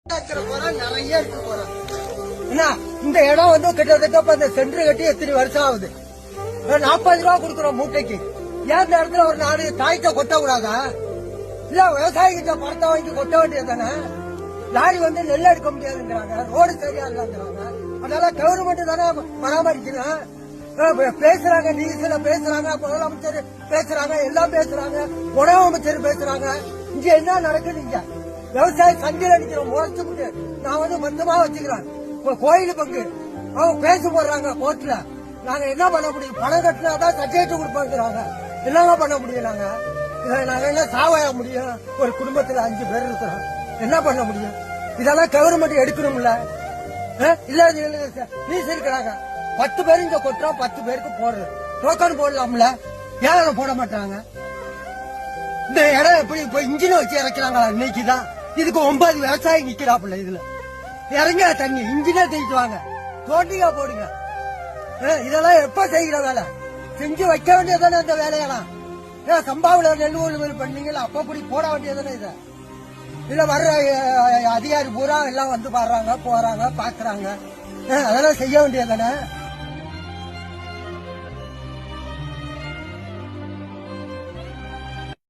நிறைய இருக்கு போறோம். இந்த இடம் வந்து கிட்டத்தட்ட இந்த சென்டர் கட்டி எத்தனை வருஷம் ஆகுது. 40 ரூபா கொடுக்குறோம் மூட்டைக்கு. ஏன் இந்த இடத்துல ஒரு 4 தாய்த்த கொட்ட கூடாதா? இல்ல விவசாயிகிட்ட பணத்தை வாங்கி கொட்ட வேண்டியது தானே. லாரி வந்து நெல் எடுக்க முடியாதுங்கிறாங்க, ரோடு சரியா இல்லைங்கிறாங்க. அதனால கவர்மெண்ட் தானே பராமரிக்கணும். பேசுறாங்க, நியூஸ்ல பேசுறாங்க, முதலமைச்சர் பேசுறாங்க, எல்லாம் பேசுறாங்க, உணவு அமைச்சர் பேசுறாங்க. இங்க என்ன நடக்குது? இங்க விவசாய சந்தையில் அடிக்கிறோம் முறைச்சு. நான் வந்து மொத்தமா வச்சுக்கிறேன் கோயில் பங்கு. அவங்க பேச போடுறாங்க கோர்ட்ல. நாங்க என்ன பண்ண முடியும்? பணம் கட்டினாதான் சர்டிபிகேட் கொடுப்பாங்கிறாங்க. என்னங்க பண்ண முடியும்? நாங்க என்ன சாவாய முடியும்? ஒரு குடும்பத்துல 5 பேர் இருக்கிறோம், என்ன பண்ண முடியும்? இதெல்லாம் கவர்மெண்ட் எடுக்கணும்ல. இல்ல நியூஸ் இருக்கிறாங்க, 10 பேர் இங்க கொட்டுறோம், 10 பேருக்கு போடுறது டோக்கன் போடலாம்ல. ஏன் போட மாட்டாங்க? இந்த இடம் எப்படி இப்ப இன்ஜினை வச்சு இறக்கிறாங்களா? இன்னைக்குதான் இதுக்கு 9 விவசாயி நிக்கிறாப்புல. இதுல இறங்க தண்ணி இன்ஜினே தூக்கிட்டு வாங்க, தோண்டியா போடுங்க. இதெல்லாம் எப்ப செய்கிற வேலை? செஞ்சு வைக்க வேண்டியதானே இந்த வேலையெல்லாம். சம்பாவில நெல் கொள்முதல் பண்ணீங்களா? அப்ப அப்படி போட வேண்டியதானே. இத இல்ல வர்ற அதிகாரி பூரா எல்லாம் வந்து பாடுறாங்க, போறாங்க, பாக்குறாங்க. அதெல்லாம் செய்ய வேண்டியதானே.